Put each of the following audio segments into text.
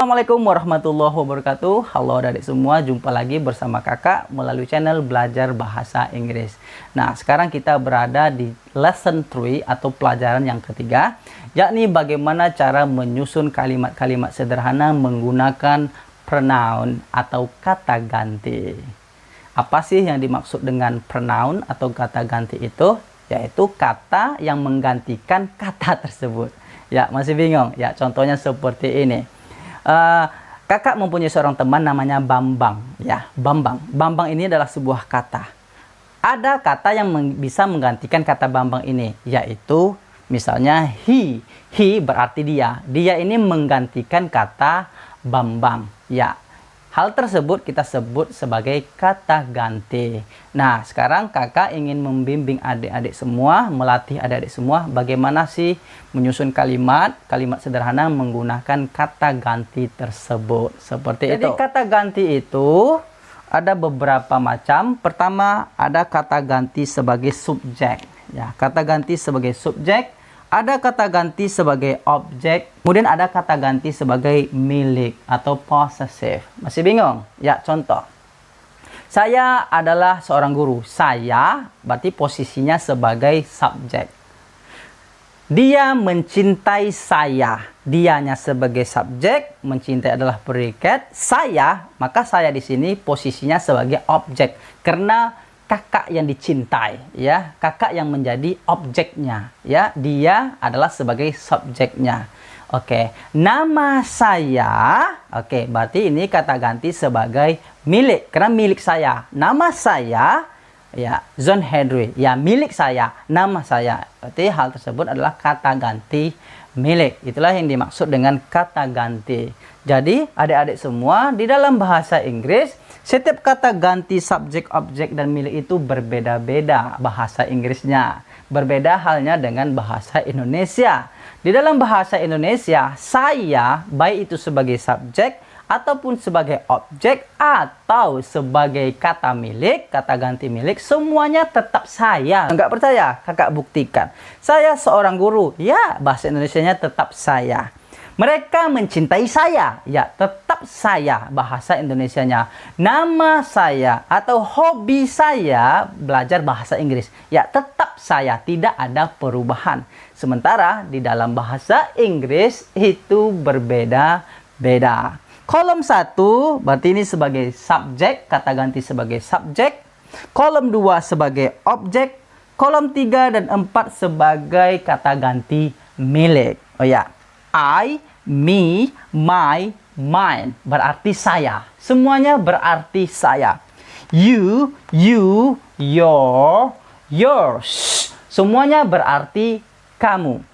Assalamualaikum warahmatullahi wabarakatuh. Halo adik semua, jumpa lagi bersama kakak melalui channel Belajar Bahasa Inggris. Nah, sekarang kita berada di lesson 3 atau pelajaran yang ketiga, yakni bagaimana cara menyusun kalimat-kalimat sederhana menggunakan pronoun atau kata ganti. Apa sih yang dimaksud dengan pronoun atau kata ganti itu? Yaitu kata yang menggantikan kata tersebut. Ya, masih bingung? Ya, contohnya seperti ini. Kakak mempunyai seorang teman namanya Bambang. Ya, Bambang. Bambang ini adalah sebuah kata. Ada kata yang bisa menggantikan kata Bambang ini, yaitu misalnya he. He berarti dia. Dia ini menggantikan kata Bambang. Ya. Hal tersebut kita sebut sebagai kata ganti. Nah, sekarang kakak ingin membimbing adik-adik semua, melatih adik-adik semua bagaimana sih menyusun kalimat sederhana menggunakan kata ganti tersebut. Seperti itu. Jadi kata ganti itu ada beberapa macam. Pertama, ada kata ganti sebagai subjek. Ya, kata ganti sebagai subjek. Ada kata ganti sebagai objek, kemudian ada kata ganti sebagai milik atau possessive. Masih bingung? Ya, contoh. Saya adalah seorang guru. Saya berarti posisinya sebagai subjek. Dia mencintai saya. Dianya sebagai subjek, mencintai adalah predikat. Saya, maka saya di sini posisinya sebagai objek. Karena kakak yang dicintai, ya, kakak yang menjadi objeknya, ya, dia adalah sebagai subjeknya. Oke, nama saya, oke, berarti ini kata ganti sebagai milik, karena milik saya. Nama saya, ya, John Henry, ya, milik saya, nama saya. Berarti hal tersebut adalah kata ganti milik. Itulah yang dimaksud dengan kata ganti. Jadi, adik-adik semua, di dalam bahasa Inggris, setiap kata ganti subjek, objek, dan milik itu berbeda-beda bahasa Inggrisnya. Berbeda halnya dengan bahasa Indonesia. Di dalam bahasa Indonesia, saya, baik itu sebagai subjek, ataupun sebagai objek, atau sebagai kata milik, kata ganti milik, semuanya tetap saya. Enggak percaya? Kakak buktikan. Saya seorang guru. Ya, bahasa Indonesianya tetap saya. Mereka mencintai saya, ya tetap saya bahasa Indonesianya. Nama saya atau hobi saya belajar bahasa Inggris, ya tetap saya, tidak ada perubahan. Sementara di dalam bahasa Inggris itu berbeda-beda. Kolom 1 berarti ini sebagai subjek, kata ganti sebagai subjek. Kolom 2 sebagai objek. Kolom 3 dan 4 sebagai kata ganti milik. Oh ya, I, me, my, mine berarti saya. Semuanya berarti saya. You, your, yours. Semuanya berarti kamu.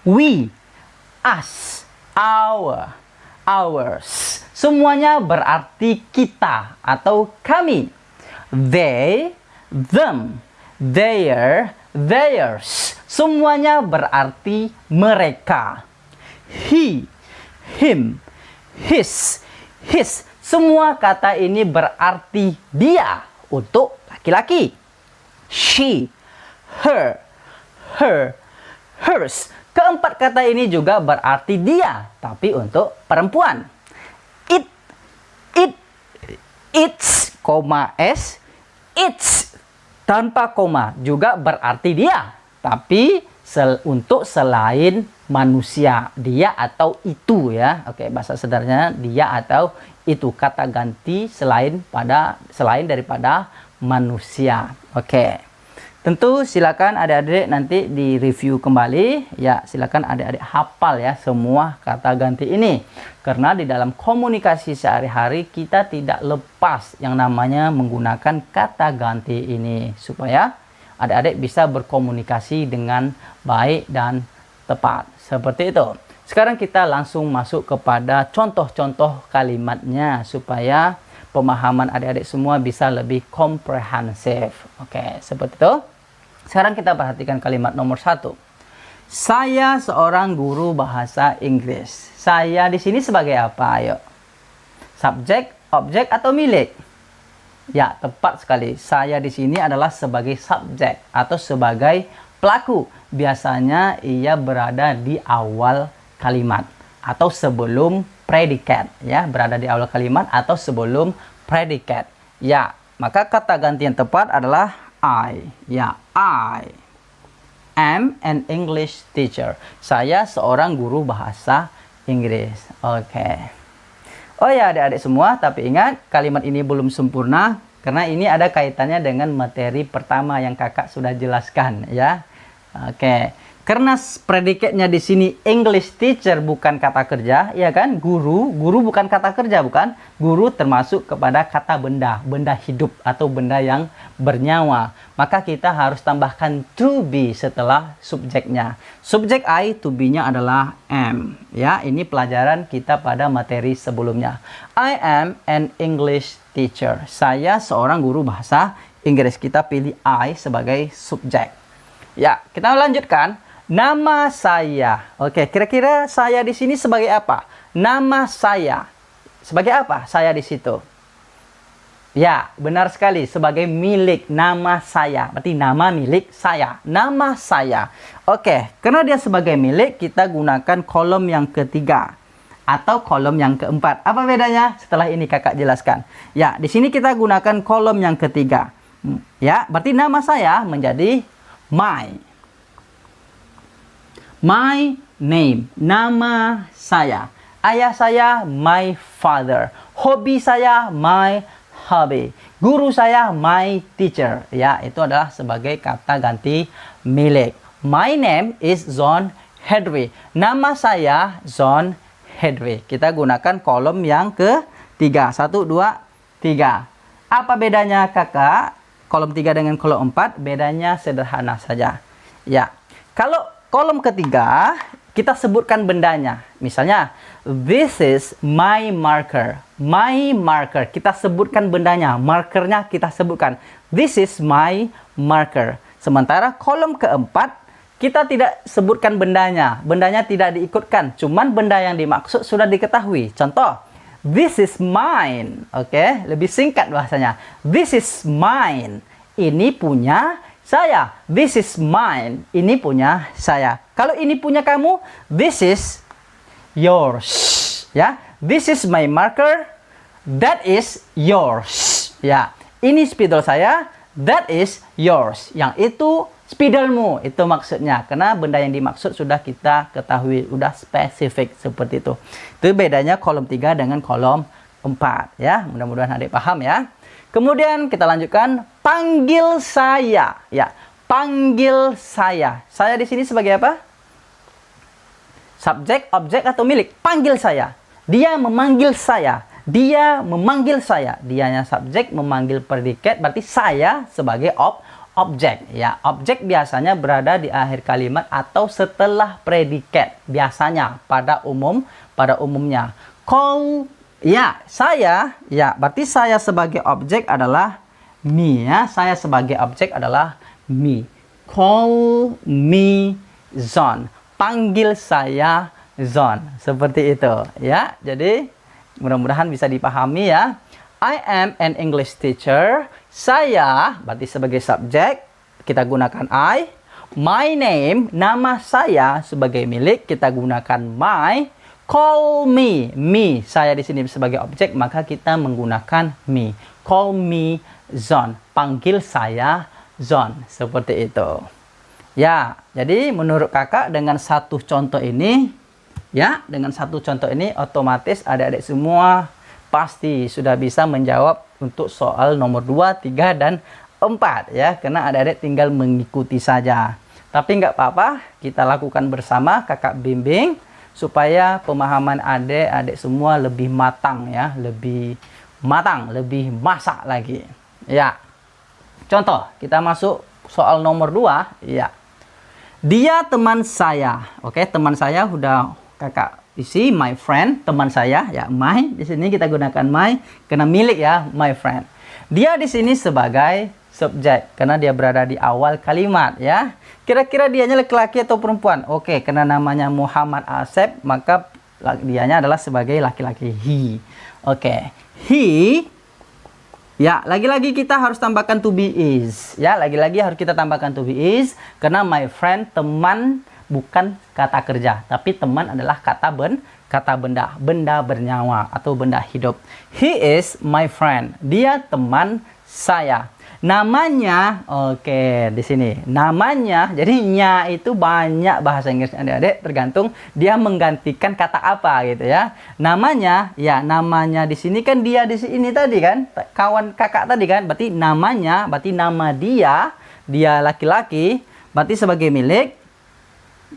We, us, our, ours. Semuanya berarti kita atau kami. They, them, their, theirs. Semuanya berarti mereka. He, him, his, his. Semua kata ini berarti dia untuk laki-laki. She, her, hers. Keempat kata ini juga berarti dia, tapi untuk perempuan. It, its, s, its tanpa koma juga berarti dia, tapi untuk selain manusia, dia atau itu, ya. Oke, bahasa sederhananya dia atau itu, kata ganti selain daripada manusia. Oke. Tentu silakan adik-adik nanti di review kembali, ya, silakan adik-adik hafal ya semua kata ganti ini. Karena di dalam komunikasi sehari-hari kita tidak lepas yang namanya menggunakan kata ganti ini supaya adik-adik bisa berkomunikasi dengan baik dan tepat. Seperti itu. Sekarang kita langsung masuk kepada contoh-contoh kalimatnya supaya pemahaman adik-adik semua bisa lebih komprehensif. Oke, seperti itu. Sekarang kita perhatikan kalimat nomor 1. Saya seorang guru bahasa Inggris. Saya di sini sebagai apa? Ayo. Subjek, objek, atau milik? Ya, tepat sekali. Saya di sini adalah sebagai subjek atau sebagai pelaku. Biasanya ia berada di awal kalimat atau sebelum predikat, ya, berada di awal kalimat atau sebelum predikat. Ya, maka kata ganti yang tepat adalah I. Ya, I am an English teacher. Saya seorang guru bahasa Inggris. Oke. Oh ya, adik-adik semua, tapi ingat kalimat ini belum sempurna karena ini ada kaitannya dengan materi pertama yang kakak sudah jelaskan, ya. Oke. Karena predikatnya di sini English teacher bukan kata kerja, ya kan? Guru bukan kata kerja, bukan? Guru termasuk kepada kata benda, benda hidup atau benda yang bernyawa. Maka kita harus tambahkan to be setelah subjeknya. Subjek I, to be-nya adalah am. Ya, ini pelajaran kita pada materi sebelumnya. I am an English teacher. Saya seorang guru bahasa Inggris. Kita pilih I sebagai subjek. Ya, kita lanjutkan. Nama saya. Oke, kira-kira saya di sini sebagai apa? Nama saya. Sebagai apa saya di situ? Ya, benar sekali. Sebagai milik nama saya. Berarti nama milik saya. Nama saya. Oke, karena dia sebagai milik, kita gunakan kolom yang ketiga. Atau kolom yang keempat. Apa bedanya? Setelah ini kakak jelaskan. Ya, di sini kita gunakan kolom yang ketiga. Ya, berarti nama saya menjadi my. My name, nama saya. Ayah saya, my father. Hobi saya, my hobby. Guru saya, my teacher. Ya, itu adalah sebagai kata ganti milik. My name is John Hedry. Nama saya John Hedry. Kita gunakan kolom yang ketiga. 1, 2, 3. Apa bedanya kakak? Kolom 3 dengan kolom 4, bedanya sederhana saja. Ya, kalau kolom ketiga, kita sebutkan bendanya. Misalnya, this is my marker. My marker. Kita sebutkan bendanya. Markernya kita sebutkan. This is my marker. Sementara kolom keempat, kita tidak sebutkan bendanya. Bendanya tidak diikutkan. Cuman benda yang dimaksud sudah diketahui. Contoh, this is mine. Oke, lebih singkat bahasanya. This is mine. Ini punya saya. This is mine. Ini punya saya. Kalau ini punya kamu, this is yours. Ya, this is my marker. That is yours. Ya, ini spidol saya. That is yours. Yang itu spidolmu. Itu maksudnya. Karena benda yang dimaksud sudah kita ketahui. Sudah spesifik seperti itu. Itu bedanya kolom 3 dengan kolom 4. Ya, mudah-mudahan adik paham ya. Kemudian kita lanjutkan, panggil saya. Ya, panggil saya. Saya di sini sebagai apa? Subjek, objek atau milik? Panggil saya. Dia memanggil saya. Dia memanggil saya. Dianya subjek, memanggil predikat, berarti saya sebagai objek. Ya, objek biasanya berada di akhir kalimat atau setelah predikat. Biasanya pada umumnya. Call. Ya, saya, ya, berarti saya sebagai objek adalah me, ya. Saya sebagai objek adalah me. Call me John. Panggil saya John. Seperti itu, ya. Jadi, mudah-mudahan bisa dipahami ya. I am an English teacher. Saya, berarti sebagai subjek, kita gunakan I. My name, nama saya sebagai milik, kita gunakan my. Call me, me. Saya di sini sebagai objek, maka kita menggunakan me. Call me John. Panggil saya John. Seperti itu. Ya, jadi menurut kakak dengan satu contoh ini, ya, dengan satu contoh ini otomatis adik-adik semua pasti sudah bisa menjawab untuk soal nomor 2, 3, dan 4 ya. Karena adik-adik tinggal mengikuti saja. Tapi nggak apa-apa, kita lakukan bersama, kakak bimbing supaya pemahaman adik-adik semua lebih matang ya, lebih matang, lebih masak lagi. Ya. Contoh, kita masuk soal nomor 2, ya. Dia teman saya. Oke, teman saya udah kakak isi my friend, teman saya ya, my. Di sini kita gunakan my karena milik ya, my friend. Dia di sini sebagai subjek karena dia berada di awal kalimat ya. Kira-kira dianya laki-laki atau perempuan? Oke, karena namanya Muhammad Asep, maka dianya adalah sebagai laki-laki, he. Oke, he. Ya, lagi-lagi kita harus tambahkan to be is. Ya, lagi-lagi harus kita tambahkan to be is karena my friend, teman bukan kata kerja, tapi teman adalah kata benda, benda bernyawa atau benda hidup. He is my friend. Dia teman saya. Namanya, oke, di sini namanya. Jadi nya itu banyak bahasa Inggris adik-adik, tergantung dia menggantikan kata apa gitu ya. Namanya, ya namanya di sini kan dia di sini tadi kan, kawan kakak tadi kan, berarti namanya, berarti nama dia laki-laki, berarti sebagai milik.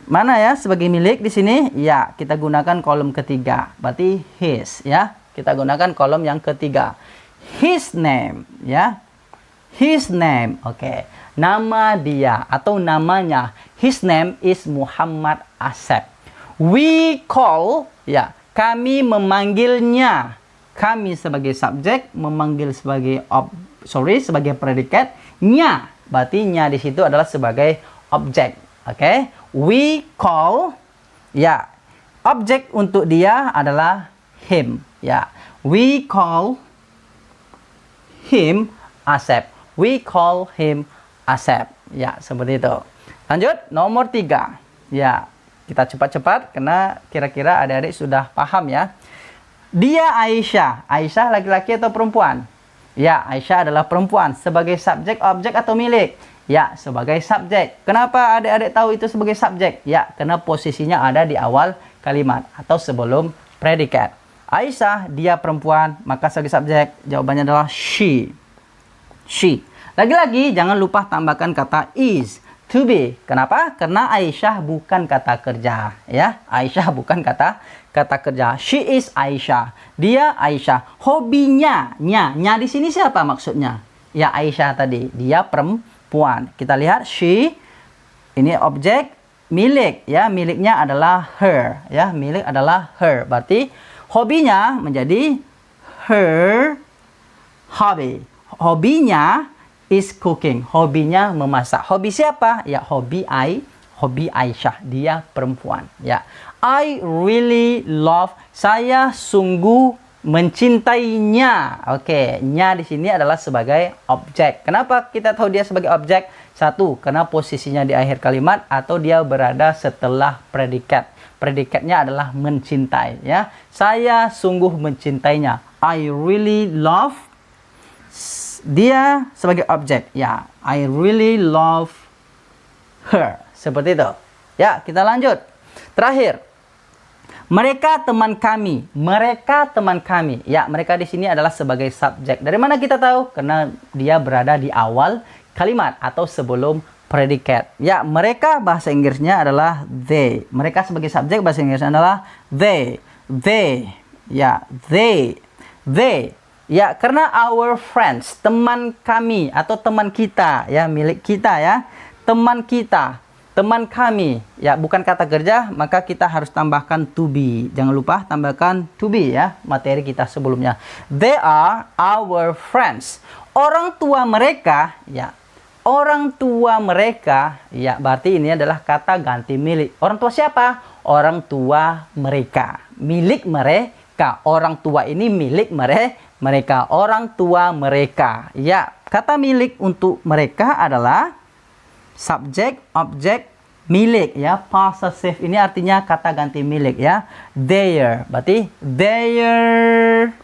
Mana ya sebagai milik di sini? Ya, kita gunakan kolom ketiga. Berarti his ya. Kita gunakan kolom yang ketiga. His name ya. His name, oke. Nama dia atau namanya. His name is Muhammad Asep. We call, ya, kami memanggilnya. Kami sebagai subjek, memanggil sebagai sebagai predikat. Nya, berarti nya di situ adalah sebagai objek, oke. We call, ya, objek untuk dia adalah him, ya. We call him Asep. We call him Asep. Ya, seperti itu. Lanjut, nomor 3. Ya, kita cepat-cepat karena kira-kira adik-adik sudah paham ya. Dia Aisyah. Aisyah laki-laki atau perempuan? Ya, Aisyah adalah perempuan. Sebagai subjek, objek atau milik? Ya, sebagai subjek. Kenapa adik-adik tahu itu sebagai subjek? Ya, karena posisinya ada di awal kalimat atau sebelum predikat. Aisyah, dia perempuan, maka sebagai subjek jawabannya adalah she. She. Lagi-lagi jangan lupa tambahkan kata is, to be. Kenapa? Karena Aisyah bukan kata kerja, ya. Aisyah bukan kata kerja. She is Aisyah. Dia Aisyah. Hobinya, nya di sini siapa maksudnya? Ya, Aisyah tadi. Dia perempuan. Kita lihat she, ini objek, milik, ya. Miliknya adalah her, ya. Milik adalah her. Berarti hobinya menjadi her hobby. Hobinya is cooking. Hobinya memasak. Hobi siapa? Ya, hobi Aisyah. Dia perempuan. Ya. I really love. Saya sungguh mencintainya. Oke, nya di sini adalah sebagai objek. Kenapa kita tahu dia sebagai objek? Satu, karena posisinya di akhir kalimat atau dia berada setelah predikat. Predikatnya adalah mencintai, ya. Saya sungguh mencintainya. I really love. Dia sebagai objek, ya. I really love her. Seperti itu. Ya, kita lanjut. Terakhir. Mereka teman kami. Mereka teman kami. Ya, mereka di sini adalah sebagai subjek. Dari mana kita tahu? Karena dia berada di awal kalimat atau sebelum predikat. Ya, mereka bahasa Inggrisnya adalah they. Mereka sebagai subjek bahasa Inggrisnya adalah they. They. Ya, they. They. Ya, karena our friends, teman kami atau teman kita, ya, milik kita, ya. Teman kita, teman kami, ya, bukan kata kerja, maka kita harus tambahkan to be. Jangan lupa tambahkan to be, ya, materi kita sebelumnya. They are our friends. Orang tua mereka, ya. Orang tua mereka, ya, berarti ini adalah kata ganti milik. Orang tua siapa? Orang tua mereka. Milik mereka. Orang tua ini milik mereka. Orang tua mereka. Ya, kata milik untuk mereka adalah subjek, objek, milik, ya. Possessive ini artinya kata ganti milik, ya. Their, berarti their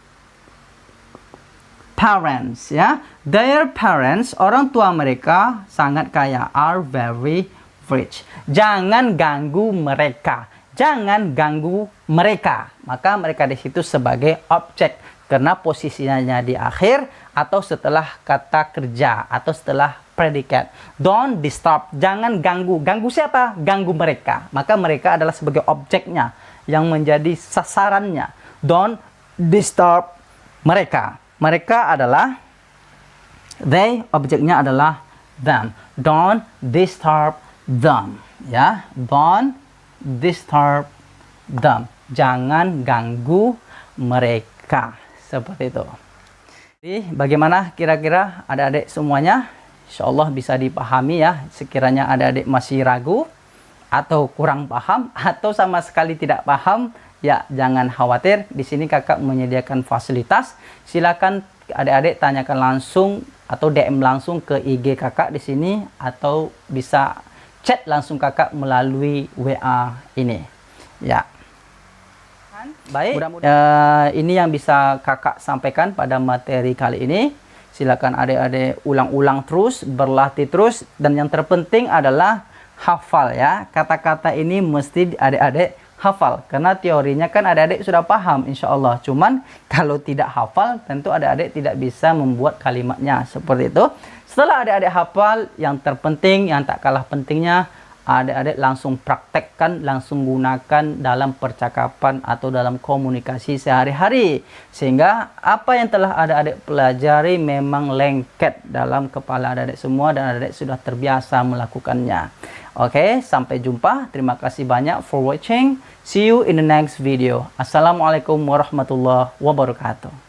parents, ya. Their parents, orang tua mereka sangat kaya, are very rich. Jangan ganggu mereka. Jangan ganggu mereka. Maka mereka di situ sebagai objek. Karena posisinya di akhir atau setelah kata kerja atau setelah predikat. Don't disturb. Jangan ganggu. Ganggu siapa? Ganggu mereka. Maka mereka adalah sebagai objeknya yang menjadi sasarannya. Don't disturb mereka. Mereka adalah they, objeknya adalah them. Don't disturb them. Ya, don't disturb them. Jangan ganggu mereka. Seperti itu. Jadi bagaimana kira-kira adik-adik semuanya? Insya Allah bisa dipahami ya. Sekiranya adik-adik masih ragu atau kurang paham atau sama sekali tidak paham, ya jangan khawatir. Di sini kakak menyediakan fasilitas. Silakan adik-adik tanyakan langsung atau DM langsung ke IG kakak di sini, atau bisa chat langsung kakak melalui WA ini. Ya. Baik, ini yang bisa kakak sampaikan pada materi kali ini. Silakan adik-adik ulang-ulang terus, berlatih terus, dan yang terpenting adalah hafal ya. Kata-kata ini mesti adik-adik hafal, karena teorinya kan adik-adik sudah paham insya Allah. Cuman kalau tidak hafal, tentu adik-adik tidak bisa membuat kalimatnya seperti itu. Setelah adik-adik hafal, yang terpenting, yang tak kalah pentingnya, adik-adik langsung praktekkan, langsung gunakan dalam percakapan atau dalam komunikasi sehari-hari. Sehingga apa yang telah adik-adik pelajari memang lengket dalam kepala adik-adik semua dan adik-adik sudah terbiasa melakukannya. Oke, sampai jumpa. Terima kasih banyak for watching. See you in the next video. Assalamualaikum warahmatullahi wabarakatuh.